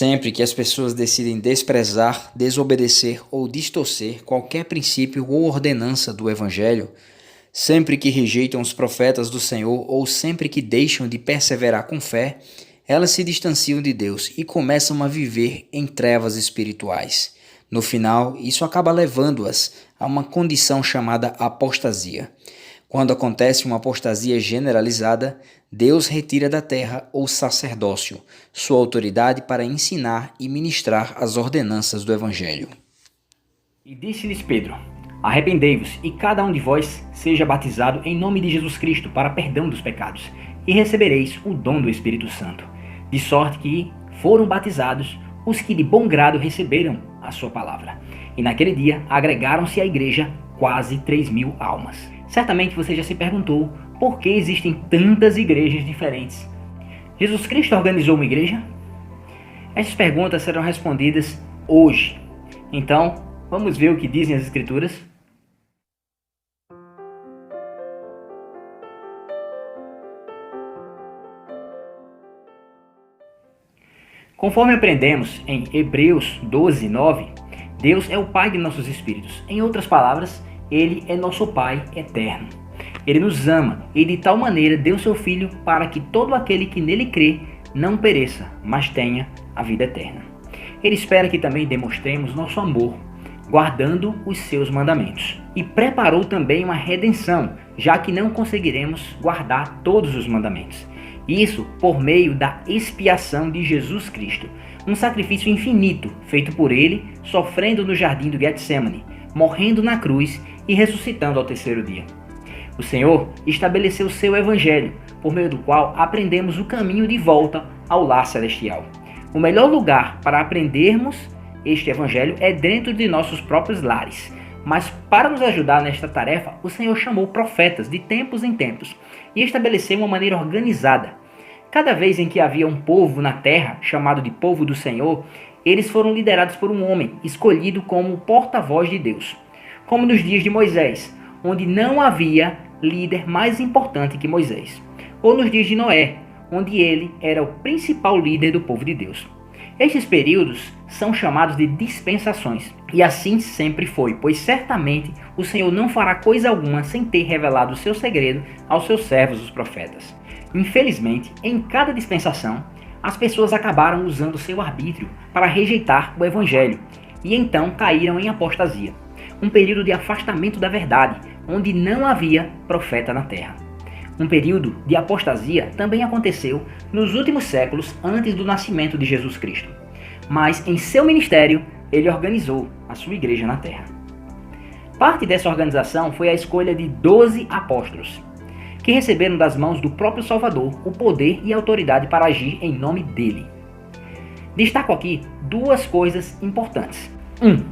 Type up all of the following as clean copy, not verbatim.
Sempre que as pessoas decidem desprezar, desobedecer ou distorcer qualquer princípio ou ordenança do Evangelho, sempre que rejeitam os profetas do Senhor ou sempre que deixam de perseverar com fé, elas se distanciam de Deus e começam a viver em trevas espirituais. No final, isso acaba levando-as a uma condição chamada apostasia. Quando acontece uma apostasia generalizada, Deus retira da terra o sacerdócio, sua autoridade para ensinar e ministrar as ordenanças do Evangelho. E disse-lhes Pedro: Arrependei-vos, e cada um de vós seja batizado em nome de Jesus Cristo para perdão dos pecados, e recebereis o dom do Espírito Santo. De sorte que foram batizados os que de bom grado receberam a sua palavra. E naquele dia agregaram-se à igreja quase 3.000 almas. Certamente você já se perguntou por que existem tantas igrejas diferentes. Jesus Cristo organizou uma igreja? Essas perguntas serão respondidas hoje. Então, vamos ver o que dizem as Escrituras? Conforme aprendemos em Hebreus 12, 9, Deus é o Pai de nossos espíritos. Em outras palavras, Ele é nosso Pai eterno. Ele nos ama e de tal maneira deu seu Filho para que todo aquele que nele crê não pereça, mas tenha a vida eterna. Ele espera que também demonstremos nosso amor, guardando os seus mandamentos. E preparou também uma redenção, já que não conseguiremos guardar todos os mandamentos. Isso por meio da expiação de Jesus Cristo, um sacrifício infinito feito por ele, sofrendo no jardim do Getsemane, morrendo na cruz e ressuscitando ao terceiro dia. O Senhor estabeleceu seu evangelho, por meio do qual aprendemos o caminho de volta ao lar celestial. O melhor lugar para aprendermos este evangelho é dentro de nossos próprios lares. Mas para nos ajudar nesta tarefa, o Senhor chamou profetas de tempos em tempos e estabeleceu uma maneira organizada. Cada vez em que havia um povo na terra, chamado de povo do Senhor, eles foram liderados por um homem, escolhido como porta-voz de Deus. Como nos dias de Moisés, onde não havia líder mais importante que Moisés. Ou nos dias de Noé, onde ele era o principal líder do povo de Deus. Estes períodos são chamados de dispensações, e assim sempre foi, pois certamente o Senhor não fará coisa alguma sem ter revelado o seu segredo aos seus servos, os profetas. Infelizmente, em cada dispensação, as pessoas acabaram usando seu arbítrio para rejeitar o Evangelho, e então caíram em apostasia, um período de afastamento da verdade, onde não havia profeta na terra. Um período de apostasia também aconteceu nos últimos séculos antes do nascimento de Jesus Cristo. Mas em seu ministério, ele organizou a sua igreja na terra. Parte dessa organização foi a escolha de 12 apóstolos, que receberam das mãos do próprio Salvador o poder e a autoridade para agir em nome dele. Destaco aqui duas coisas importantes. 1.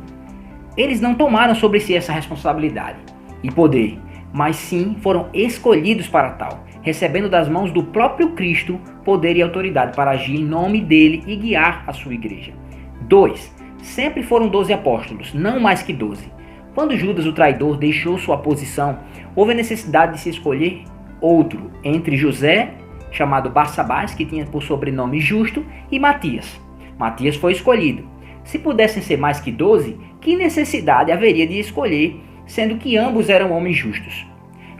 Eles não tomaram sobre si essa responsabilidade e poder, mas sim foram escolhidos para tal, recebendo das mãos do próprio Cristo poder e autoridade para agir em nome dele e guiar a sua igreja. 2. Sempre foram 12 apóstolos, não mais que 12. Quando Judas, o traidor, deixou sua posição, houve a necessidade de se escolher outro entre José, chamado Barsabás, que tinha por sobrenome Justo, e Matias. Matias foi escolhido. Se pudessem ser mais que 12, que necessidade haveria de escolher, sendo que ambos eram homens justos?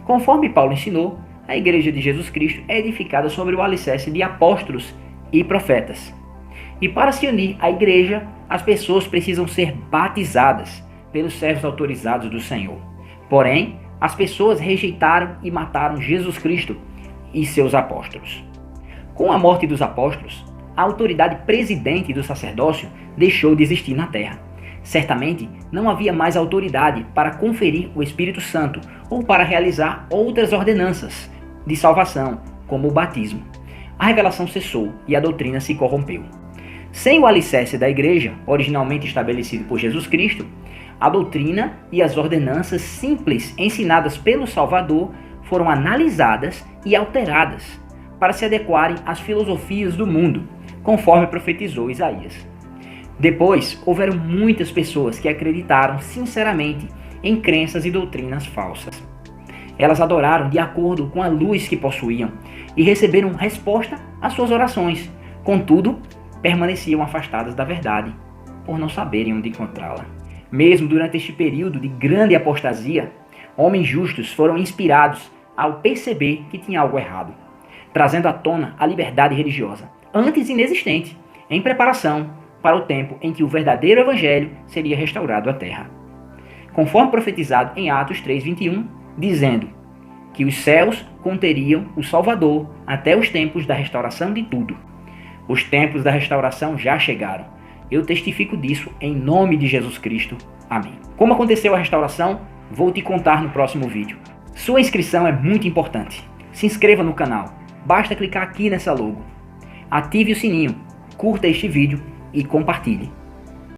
Conforme Paulo ensinou, a igreja de Jesus Cristo é edificada sobre o alicerce de apóstolos e profetas. E para se unir à igreja, as pessoas precisam ser batizadas pelos servos autorizados do Senhor. Porém, as pessoas rejeitaram e mataram Jesus Cristo e seus apóstolos. Com a morte dos apóstolos, a autoridade presidente do sacerdócio deixou de existir na terra. Certamente não havia mais autoridade para conferir o Espírito Santo ou para realizar outras ordenanças de salvação, como o batismo. A revelação cessou e a doutrina se corrompeu. Sem o alicerce da igreja, originalmente estabelecido por Jesus Cristo, a doutrina e as ordenanças simples ensinadas pelo Salvador foram analisadas e alteradas para se adequarem às filosofias do mundo, conforme profetizou Isaías. Depois, houveram muitas pessoas que acreditaram sinceramente em crenças e doutrinas falsas. Elas adoraram de acordo com a luz que possuíam e receberam resposta às suas orações. Contudo, permaneciam afastadas da verdade, por não saberem onde encontrá-la. Mesmo durante este período de grande apostasia, homens justos foram inspirados ao perceber que tinha algo errado, trazendo à tona a liberdade religiosa, antes inexistente, em preparação para o tempo em que o verdadeiro evangelho seria restaurado à terra. Conforme profetizado em Atos 3:21, dizendo que os céus conteriam o Salvador até os tempos da restauração de tudo. Os tempos da restauração já chegaram. Eu testifico disso em nome de Jesus Cristo. Amém. Como aconteceu a restauração, vou te contar no próximo vídeo. Sua inscrição é muito importante. Se inscreva no canal. Basta clicar aqui nessa logo. Ative o sininho, curta este vídeo e compartilhe.